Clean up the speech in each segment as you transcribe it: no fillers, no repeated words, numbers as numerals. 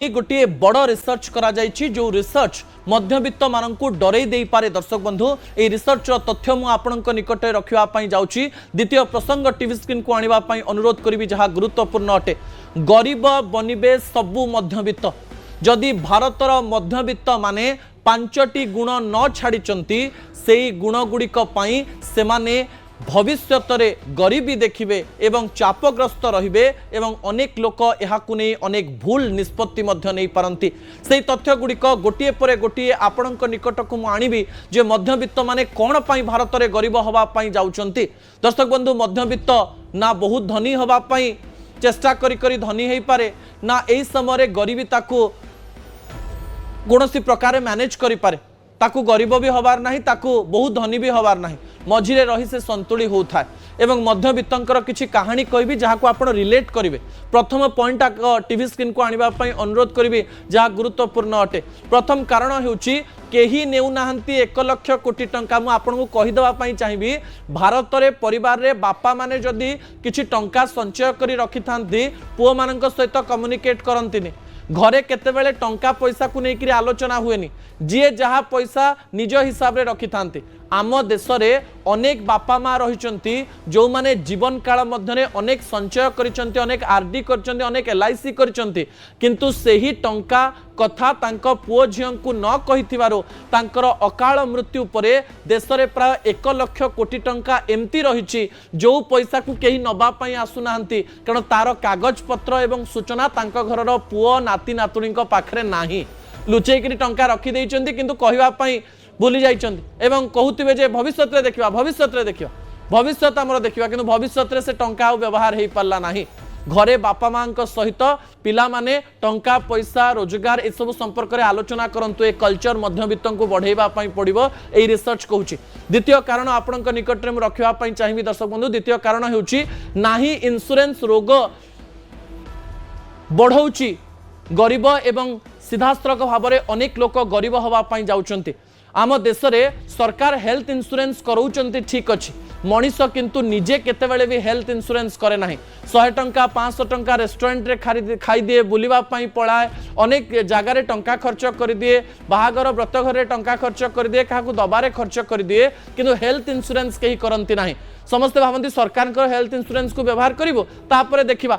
गोटे बड़ रिसर्च करा जायछि जो रिसर्च मध्यवित्त मानक डरई दे पारे। दर्शक बंधु ए रिसर्च तथ्य मु आपणक निकट रखिबा पई जाउछि। द्वितीय प्रसंग टीवी स्क्रीन को आनिबा पई अनुरोध करिवि जहा गुरुत्वपूर्ण अटे। गरीब बनिबे सबु मध्यवित्त। जदि भारतर मध्यवित्त माने 5टी गुण न छाड़िचंती सेई गुण गुड़िक पई सेमाने भविष्यत रे गरीबी देखिबे एवं चापग्रस्त रहिबे एवं अनेक लोक एहाकु नै अनेक भूल निष्पत्ति मध्य नै पारंती। सेई तथ्य गुड़िक गोटिए परे गोटिए आपणक निकटक मु आनिबी जे मध्यवित्त माने कोन पई भारत रे गरीब हवा पई जाउचंती। दर्शक बंधु मध्यवित्त ना बहुत धनी हवा पई चेष्टा करी करी धनी हेई पारे ना एई समय गरीबी ताकू कौनसी प्रकार मैनेज करि पारे। ताकू गरीब भी हबार नाही ताकू बहुत धनी भी हबार नाही मझिरे रही से संतुली होता है। एवं मध्यवित्तंकर किछि कहानी कहबी जहाको आपण रिलेट करिवे। प्रथम पॉइंट टीवी स्क्रीन को आनिबा पई अनुरोध करिवे जहा गुरुत्वपूर्ण अटे। प्रथम कारण हेउची केही नेउ नाहंती 1 लाख कोटी टंका। मु आपनको कहि देबा पई चाहिबी भारत रे परिवार रे बापा माने जदी किछि टंका संचय करी रखि थांती पुओ मानक सहित कम्युनिकेट करंतिनी। घरे केतेबेले टंका पैसा को लेकर आलोचना हुएनी जी जहाँ पैसा निज हिसाब से रखि थांते। आम देश में अनेक बापा माँ रही जो माने जीवन काल मध्य अनेक संचय करिसंती अनेक आरडी करिसंती अनेक एलआईसी करिसंती किंतु सेही टंका कथा तांको पुओ झियों को न कहिथिबारो तांकर अकाल मृत्यु परे देश में प्राय 1 लाख कोटी टंका एमती रही जो पैसा को कहीं नबा पई आसुनांती कारण तार कागज पत्र एवं सूचना तांको घरर पुओ नाती नातुणी पाखरे नाही। लुचेकरी टंका रखी देइचंती किंतु कहिबा पई भूली जाइचंती एवं कहउतिबे जे भविष्यत रे देखिबा भविष्यत हमर देखिबा किंतु भविष्यत रे से टंका व्यवहार हेई पारला नाही। घरे बापा मां सहित पिला माने टंका पैसा रोजगार ए सब संपर्क में आलोचना करंतु। ए कल्चर मध्यवित्त को बढ़ेबा पई पड़िबो ए रिसर्च कहूची। द्वितीय कारण आपणक निकट रे रखिबा पई चाहिबी दर्शक बंधु। द्वितीय कारण हेउची नाही इंश्योरेंस रोग बढ़ौची गरीब एवं सीधास्त्रक भाव में अनेक लोक गरीब हवा पई जाउचंती। आम देश में सरकार हेल्थ इंश्योरेंस कराउचंती ठीक अच्छी मनीष किंतु निजे केतेबेले भी हेल्थ इंश्योरेंस करे नाही। 100 टंका 500 टंका रेस्टोरेंट रे खाई दिए बुलिबा पई पळाए अनेक जगह रे टंका खर्च कर दिए बाहागर व्रत घर टंका खर्च कर दिए काहाकू दबारे खर्च कर दिए किंतु हेल्थ इंश्योरेंस कहीं करंती नाही। समस्ते भावंती सरकार को हेल्थ इंश्योरेंस को व्यवहार करिवो तापरे देखिबा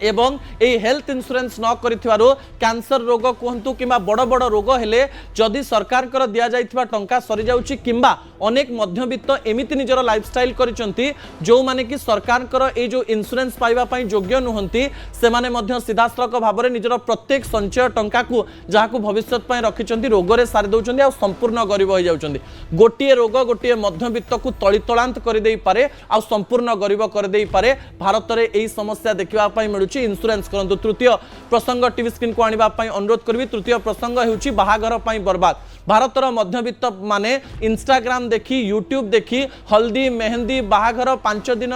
एवं ए हेल्थ इंश्योरेंस न करिथिबारो कैंसर रोग कहतु कि बड़ बड़ रोग हेले जदि सरकार कर दिया जाइथिबा टंका सरी जाउची किंबा अनेक मध्यवित्त एमिति निजर लाइफस्टाइल करिसंती जो माने कि सरकार कर ए जो इंश्योरेंस पाइबा पई योग्य नुहंती से माने मध्य सीधास्त्रक भाव में निजर प्रत्येक संचय टंका को जहाकू भविष्यत पई रखिचंती रोग रे सारी दउचंती आ संपूर्ण गरीब हो जाउचंती। गोटिए रोग गोटिए मध्यवित्त को तलितलांत कर देई पारे आ संपूर्ण गरीब कर देई पारे। भारत रे एई समस्या देखिबा पई मिलु इंश्योरेंस करंतु। तृतीय प्रसंग टीवी स्क्रीन को आनिबा पई अनुरोध करबी। तृतीय प्रसंग हेउची बाहागर पई बर्बाद। भारतर मध्यवित्त माने इंस्टाग्राम देखी यूट्यूब देखी हल्दी मेहंदी बाहागर 5 दिन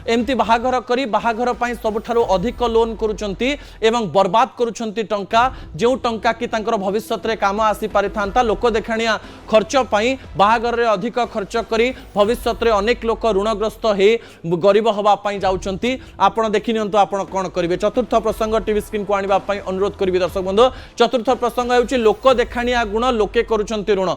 एमती बाहागर करी बाहागर पई सबठारो अधिक लोन करूचंती एवं बर्बाद करूचंती टंका जो टंका कि तांकर भविष्यत रे काम आसी पारि थांता। लोक देखाणिया खर्च पई बाहागर रे अधिक खर्च करी भविष्यत रे अनेक लोक ऋणग्रस्त हे गरीब हवा पई जाउचंती। आपण देखि नियंतु आपण कोन करिवे। चतुर्थ प्रसंग टीवी स्क्रीन को आनिबा पई अनुरोध करिवे दर्शक बंधु। चतुर्थ प्रसंग हेउची लोक देखाणिया गुण लोके करूचंती ऋण।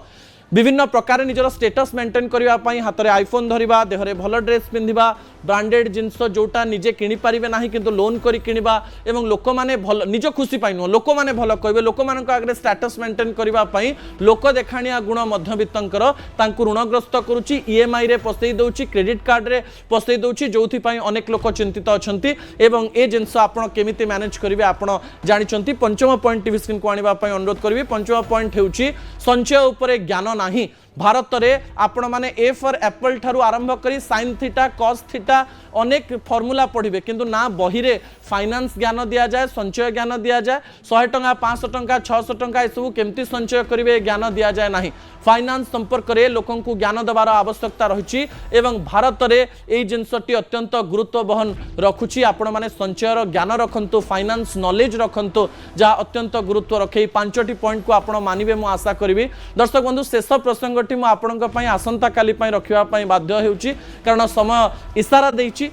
विभिन्न प्रकार निजर स्टेटस मेंटेन करने हाथ में आईफोन धरवा देहरे भल ड्रेस पिंधा ब्रांडेड जिनस जोटा निजे किनी पारिबे नाही किंतु लोन करी किनिबा एवं लोक माने भल निज खुशी पाई नुह लोक माने भल कहबे लोक मानक आगे स्टेटस मेंटेन करबा पई लोक देखाणिया गुण मध्यवित्तंकर तांकु ऋणग्रस्त करूची ईएमआई रे पसई दउची क्रेडिट कार्ड रे पसई दउची जोथि पई अनेक लोक चिंतित अछंती एवं ए जिनस आपण केमिति मैनेज करिवे आपण जानिचंती। पंचम पॉइंट टीवी स्क्रीन को आनिबा पई अनुरोध करबी। पंचम पॉइंट हेउची संचय उपरे ज्ञान नाही। भारत में आपण माने ए फॉर एप्पल ठारू आरंभ करी साइन थीटा कॉस थीटा अनेक फॉर्मूला पढ़िबे किंतु ना बही रे फाइनेंस ज्ञान दिया जाए संचय ज्ञान दिया जाए 100 टंका 500 टंका 600 टंका एसबू केमती संचय करिवे ज्ञान दिया जाए नाही। फाइनेंस संपर्क में लोकन को ज्ञान देवार आवश्यकता रही एवं भारत में यही जिनसटी अत्यंत गुरुत्व बहन रखुची। आपण माने संचयर ज्ञान रखंतु फाइनेंस नॉलेज रखंतु जहाँ अत्यंत गुरुत्व रखे। 5टी पॉइंट को आपण मानिबे मु आशा करी। दर्शक बंधु शेष प्रसंग आसंता काली रखा बाध्य होउची कारण समय इशारा देइची।